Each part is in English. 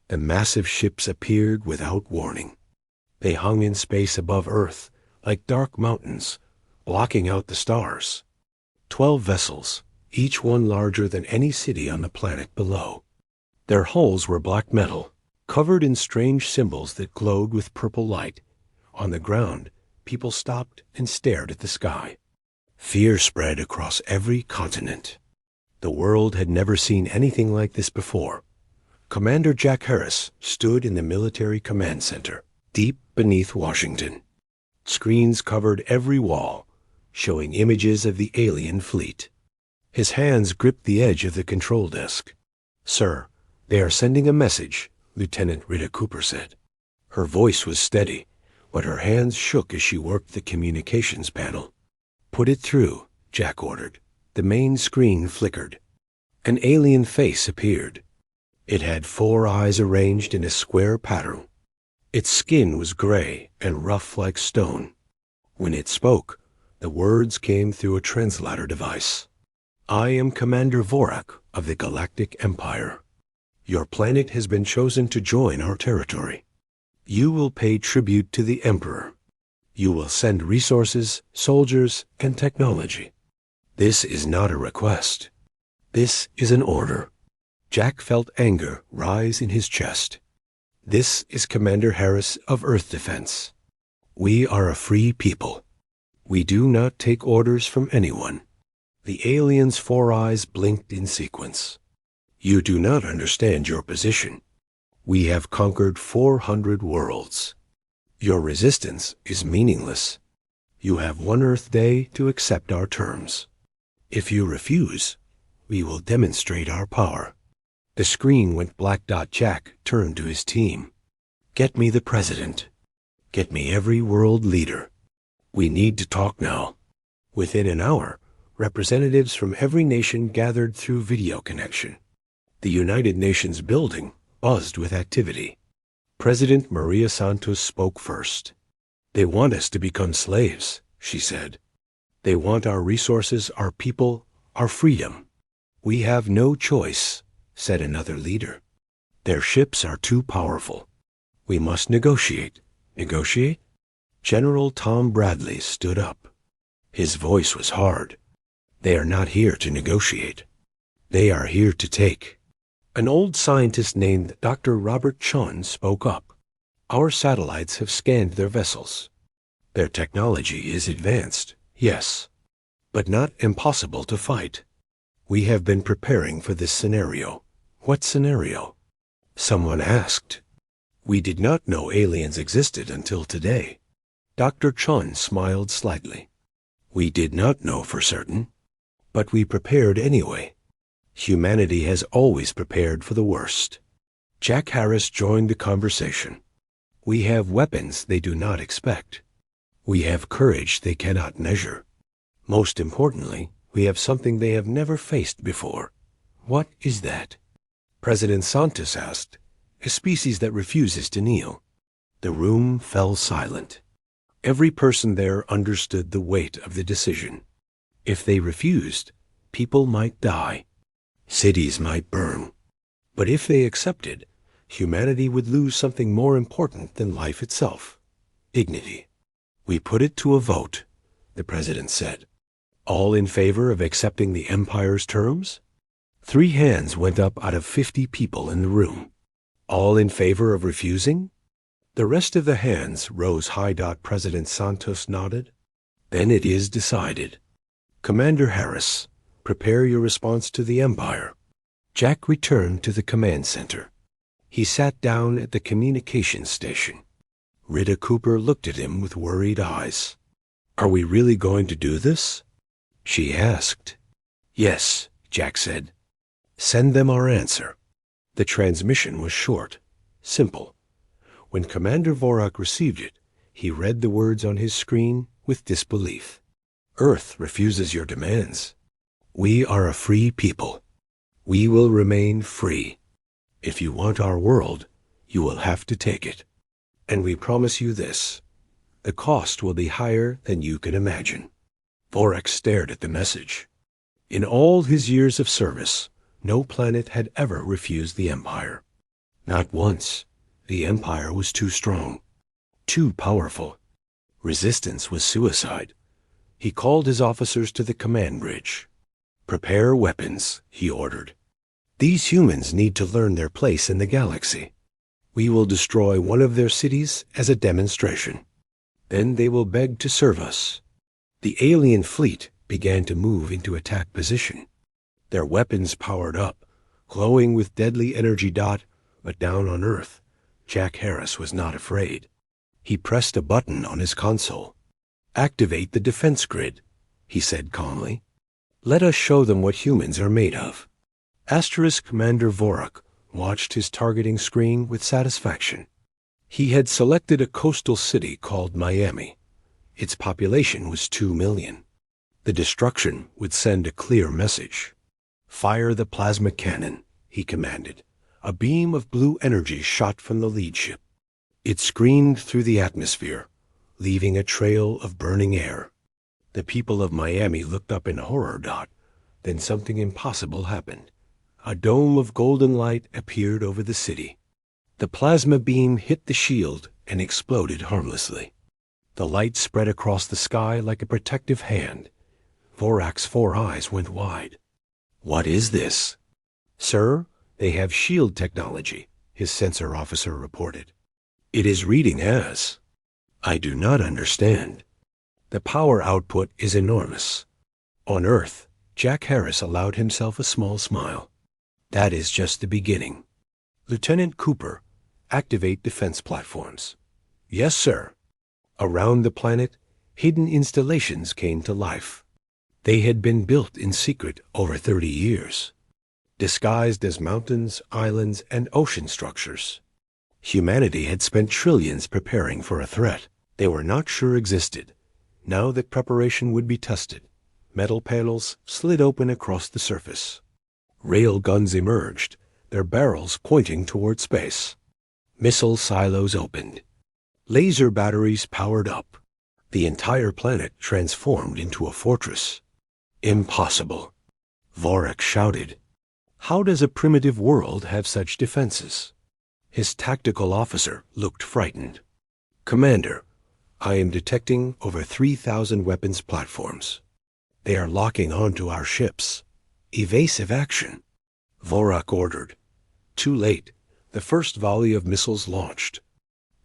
The massive ships appeared without warning. They hung in space above Earth like dark mountains, blocking out the stars. 12 vessels, each one larger than any city on the planet below. Their hulls were black metal, covered in strange symbols that glowed with purple light. On the ground, people stopped and stared at the sky. Fear spread across every continent. The world had never seen anything like this before. Commander Jack Harris stood in the military command center, deep beneath Washington. Screens covered every wall, showing images of the alien fleet. His hands gripped the edge of the control desk. "Sir, they are sending a message," Lieutenant Rita Cooper said. Her voice was steady, but her hands shook as she worked the communications panel. "Put it through," Jack ordered. The main screen flickered. An alien face appeared. It had 4 eyes arranged in a square pattern. Its skin was gray and rough like stone. When it spoke, the words came through a translator device. "I am Commander Vorak of the Galactic Empire. Your planet has been chosen to join our territory. You will pay tribute to the Emperor. You will send resources, soldiers, and technology. This is not a request. This is an order." Jack felt anger rise in his chest. "This is Commander Harris of Earth Defense. We are a free people. We do not take orders from anyone." The alien's 4 eyes blinked in sequence. "You do not understand your position. We have conquered 400 worlds. Your resistance is meaningless. You have 1 Earth day to accept our terms. If you refuse, we will demonstrate our power." The screen went black. Jack turned to his team. "Get me the president. Get me every world leader. We need to talk now." Within an hour, representatives from every nation gathered through video connection. The United Nations building buzzed with activity. President Maria Santos spoke first. "They want us to become slaves," she said. "They want our resources, our people, our freedom." "We have no choice," said another leader. "Their ships are too powerful. We must negotiate." "Negotiate?" General Tom Bradley stood up. His voice was hard. "They are not here to negotiate. They are here to take." An old scientist named Dr. Robert Chun spoke up. "Our satellites have scanned their vessels. Their technology is advanced, yes, but not impossible to fight. We have been preparing for this scenario." "What scenario?" someone asked. "We did not know aliens existed until today." Dr. Chun smiled slightly. "We did not know for certain, but we prepared anyway. Humanity has always prepared for the worst." Jack Harris joined the conversation. "We have weapons they do not expect. We have courage they cannot measure. Most importantly, we have something they have never faced before." "What is that?" President Santos asked. "A species that refuses to kneel." The room fell silent. Every person there understood the weight of the decision. If they refused, people might die. Cities might burn. But if they accepted, humanity would lose something more important than life itself: dignity. "We put it to a vote," the president said. "All in favor of accepting the Empire's terms?" 3 hands went up out of 50 people in the room. "All in favor of refusing?" The rest of the hands rose high. President Santos nodded. "Then it is decided. Commander Harris, prepare your response to the Empire." Jack returned to the command center. He sat down at the communications station. Rita Cooper looked at him with worried eyes. "Are we really going to do this?" she asked. "Yes," Jack said. "Send them our answer." The transmission was short, simple. When Commander Vorak received it, he read the words on his screen with disbelief. "Earth refuses your demands. We are a free people. We will remain free. If you want our world, you will have to take it. And we promise you this: the cost will be higher than you can imagine." Vorak stared at the message. In all his years of service, no planet had ever refused the Empire. Not once. The Empire was too strong, too powerful. Resistance was suicide. He called his officers to the command bridge. "Prepare weapons," he ordered. "These humans need to learn their place in the galaxy. We will destroy one of their cities as a demonstration. Then they will beg to serve us." The alien fleet began to move into attack position. Their weapons powered up, glowing with deadly energy. But down on Earth, Jack Harris was not afraid. He pressed a button on his console. "Activate the defense grid," he said calmly. "Let us show them what humans are made of." Commander Vorak watched his targeting screen with satisfaction. He had selected a coastal city called Miami. Its population was 2 million. The destruction would send a clear message. "Fire the plasma cannon," he commanded. A beam of blue energy shot from the lead ship. It screamed through the atmosphere, leaving a trail of burning air. The people of Miami looked up in horror. Then something impossible happened. A dome of golden light appeared over the city. The plasma beam hit the shield and exploded harmlessly. The light spread across the sky like a protective hand. Vorak's 4 eyes went wide. "What is this?" "Sir, they have shield technology," his sensor officer reported. "It is reading as—" "I do not understand." "The power output is enormous." On Earth, Jack Harris allowed himself a small smile. "That is just the beginning." "Lieutenant Cooper, activate defense platforms." "Yes, sir." Around the planet, hidden installations came to life. They had been built in secret over 30 years, disguised as mountains, islands, and ocean structures. Humanity had spent trillions preparing for a threat they were not sure existed. Now that preparation would be tested, metal panels slid open across the surface. Rail guns emerged, their barrels pointing toward space. Missile silos opened. Laser batteries powered up. The entire planet transformed into a fortress. "Impossible," Vorak shouted. "How does a primitive world have such defenses?" His tactical officer looked frightened. "Commander, I am detecting over 3,000 weapons platforms. They are locking onto our ships. Evasive action." Vorak ordered. Too late, the first volley of missiles launched.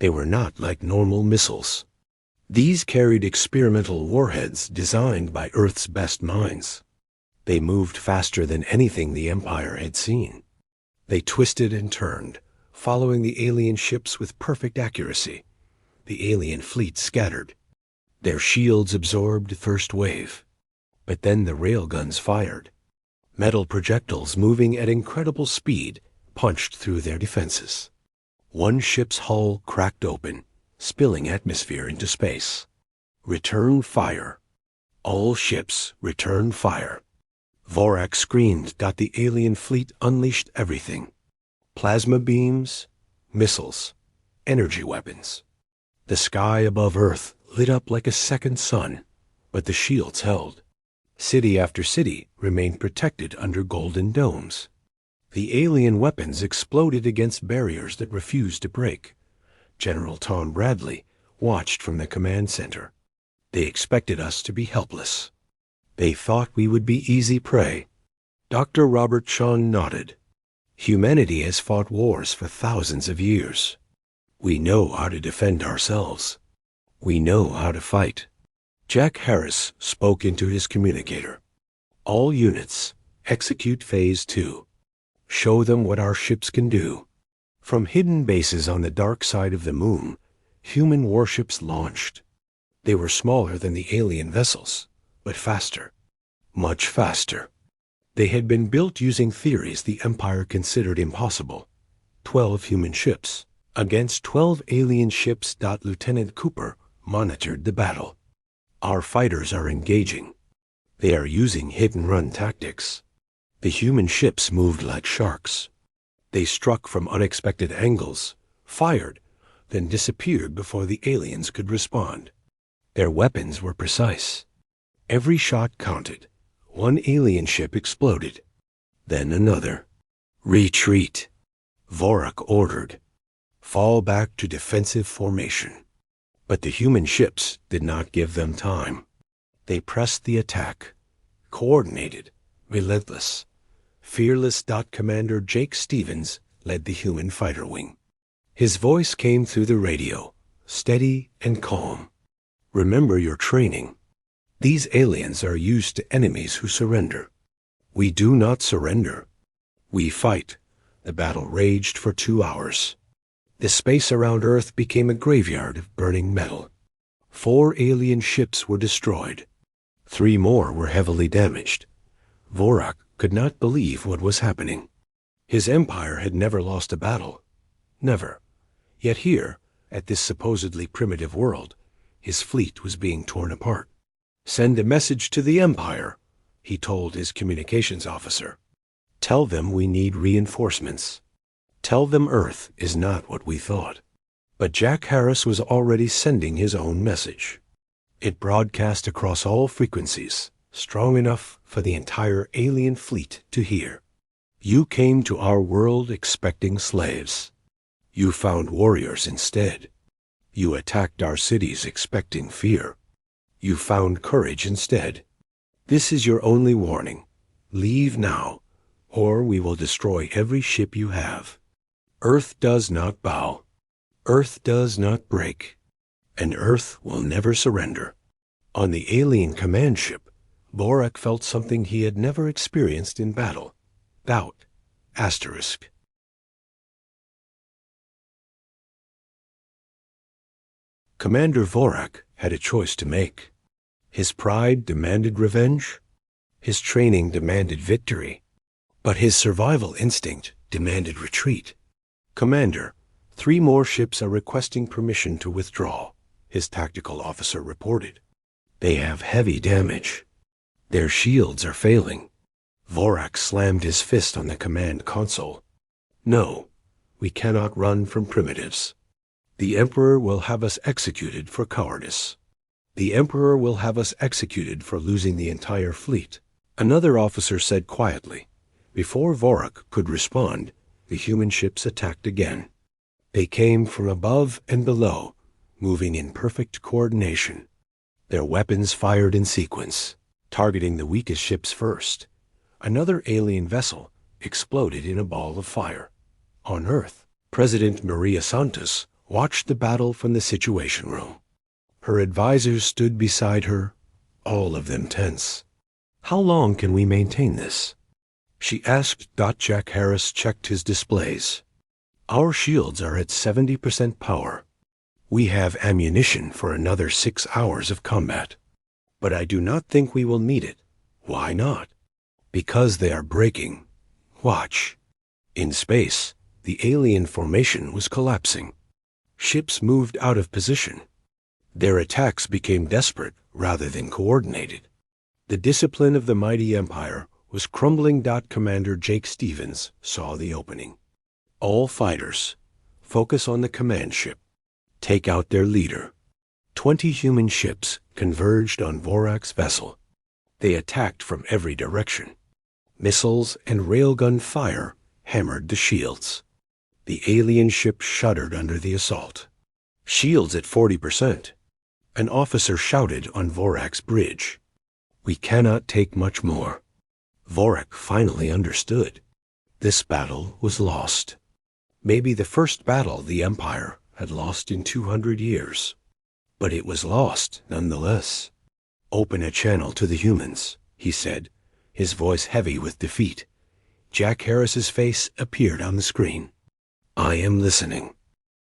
They were not like normal missiles. These carried experimental warheads designed by Earth's best minds. They moved faster than anything the Empire had seen. They twisted and turned, following the alien ships with perfect accuracy. The alien fleet scattered. Their shields absorbed the first wave. But then the railguns fired. Metal projectiles moving at incredible speed punched through their defenses. One ship's hull cracked open, spilling atmosphere into space. "Return fire. All ships return fire." Vorak screamed. The alien fleet unleashed everything. Plasma beams, missiles, energy weapons. The sky above Earth lit up like a second sun, but the shields held. City after city remained protected under golden domes. The alien weapons exploded against barriers that refused to break. General Tom Bradley watched from the command center. They expected us to be helpless. They thought we would be easy prey. Dr. Robert Sean nodded. "Humanity has fought wars for thousands of years. We know how to defend ourselves. We know how to fight." Jack Harris spoke into his communicator. "All units, execute Phase 2. Show them what our ships can do." From hidden bases on the dark side of the moon, human warships launched. They were smaller than the alien vessels, but faster. Much faster. They had been built using theories the Empire considered impossible. 12 human ships against 12 alien ships. Lieutenant Cooper monitored the battle. "Our fighters are engaging. They are using hit-and-run tactics." The human ships moved like sharks. They struck from unexpected angles, fired, then disappeared before the aliens could respond. Their weapons were precise. Every shot counted. One alien ship exploded. Then another. "Retreat." Vorak ordered, "Fall back to defensive formation." But the human ships did not give them time. They pressed the attack, coordinated, relentless. Fearless. Commander Jake Stevens led the human fighter wing. His voice came through the radio, steady and calm. "Remember your training. These aliens are used to enemies who surrender. We do not surrender. We fight." The battle raged for 2 hours. The space around Earth became a graveyard of burning metal. 4 alien ships were destroyed. 3 more were heavily damaged. Vorak could not believe what was happening. His empire had never lost a battle. Never. Yet here, at this supposedly primitive world, his fleet was being torn apart. "Send a message to the Empire," he told his communications officer. "Tell them we need reinforcements. Tell them Earth is not what we thought." But Jack Harris was already sending his own message. It broadcast across all frequencies, strong enough for the entire alien fleet to hear. "You came to our world expecting slaves. You found warriors instead. You attacked our cities expecting fear. You found courage instead. This is your only warning. Leave now, or we will destroy every ship you have. Earth does not bow. Earth does not break. And Earth will never surrender." On the alien command ship, Vorak felt something he had never experienced in battle. Doubt. Asterisk. Commander Vorak had a choice to make. His pride demanded revenge. His training demanded victory. But his survival instinct demanded retreat. "Commander, 3 more ships are requesting permission to withdraw," his tactical officer reported. "They have heavy damage. Their shields are failing." Vorak slammed his fist on the command console. "No, we cannot run from primitives. The Emperor will have us executed for cowardice. The Emperor will have us executed for losing the entire fleet," another officer said quietly. Before Vorak could respond, the human ships attacked again. They came from above and below, moving in perfect coordination. Their weapons fired in sequence, targeting the weakest ships first. Another alien vessel exploded in a ball of fire. On Earth, President Maria Santos watched the battle from the Situation Room. Her advisors stood beside her, all of them tense. "How long can we maintain this?" she asked. Jack Harris checked his displays. "Our shields are at 70% power. We have ammunition for another 6 hours of combat. But I do not think we will need it." "Why not?" "Because they are breaking. Watch." In space, the alien formation was collapsing. Ships moved out of position. Their attacks became desperate rather than coordinated. The discipline of the mighty Empire was crumbling. Commander Jake Stevens saw the opening. "All fighters, focus on the command ship. Take out their leader." 20 human ships converged on Vorak's vessel. They attacked from every direction. Missiles and railgun fire hammered the shields. The alien ship shuddered under the assault. "Shields at 40%. An officer shouted on Vorak's bridge. "We cannot take much more." Vorak finally understood. This battle was lost. Maybe the first battle the Empire had lost in 200 years. But it was lost nonetheless. "Open a channel to the humans," he said, his voice heavy with defeat. Jack Harris's face appeared on the screen. "I am listening."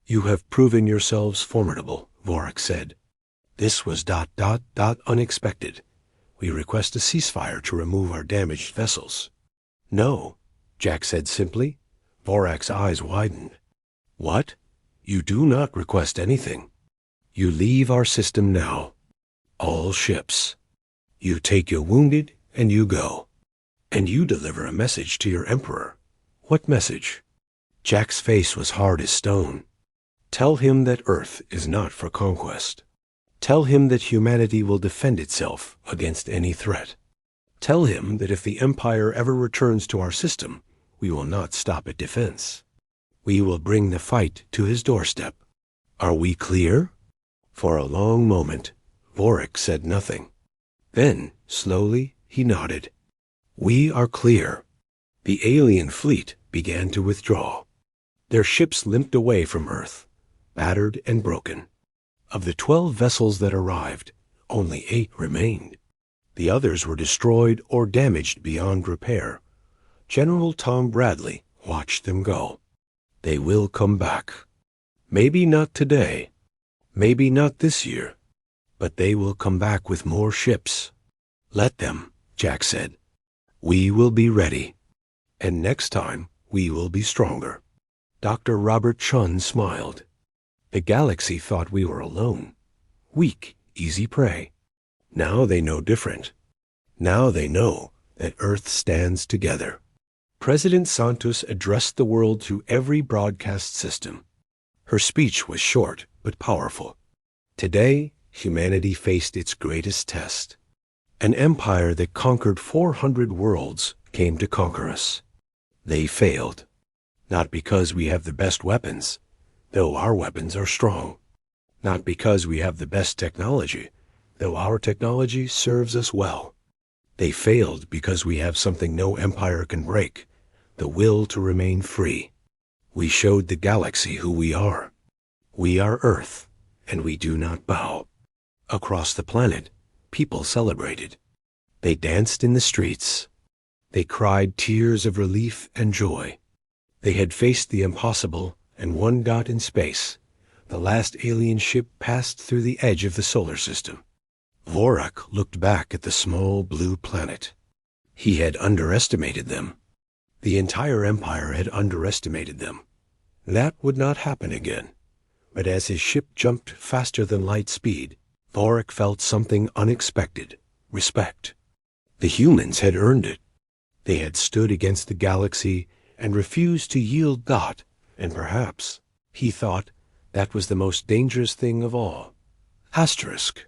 "You have proven yourselves formidable," Vorak said. "This was unexpected. We request a ceasefire to remove our damaged vessels." "No," Jack said simply. Vorak's eyes widened. "What? You do not request anything. You leave our system now. All ships. You take your wounded and you go. And you deliver a message to your Emperor." "What message?" Jack's face was hard as stone. "Tell him that Earth is not for conquest. Tell him that humanity will defend itself against any threat. Tell him that if the Empire ever returns to our system, we will not stop at defense." We will bring the fight to his doorstep. Are we clear? For a long moment, Vorik said nothing. Then, slowly, he nodded. We are clear. The alien fleet began to withdraw. Their ships limped away from Earth, battered and broken. Of the 12 vessels that arrived, only 8 remained. The others were destroyed or damaged beyond repair. General Tom Bradley watched them go. They will come back. Maybe not today. Maybe not this year. But they will come back with more ships. Let them, Jack said. We will be ready. And next time, we will be stronger. Dr. Robert Chun smiled. The galaxy thought we were alone. Weak, easy prey. Now they know different. Now they know that Earth stands together. President Santos addressed the world through every broadcast system. Her speech was short but powerful. Today, humanity faced its greatest test. An empire that conquered 400 worlds came to conquer us. They failed. Not because we have the best weapons, though our weapons are strong. Not because we have the best technology, though our technology serves us well. They failed because we have something no empire can break, the will to remain free. We showed the galaxy who we are. We are Earth, and we do not bow. Across the planet, people celebrated. They danced in the streets. They cried tears of relief and joy. They had faced the impossible, and one dot in space, the last alien ship passed through the edge of the solar system. Vorik looked back at the small blue planet. He had underestimated them. The entire empire had underestimated them. That would not happen again. But as his ship jumped faster than light speed, Vorik felt something unexpected: respect. The humans had earned it. They had stood against the galaxy and refused to yield dot, and perhaps, he thought, that was the most dangerous thing of all. Asterisk.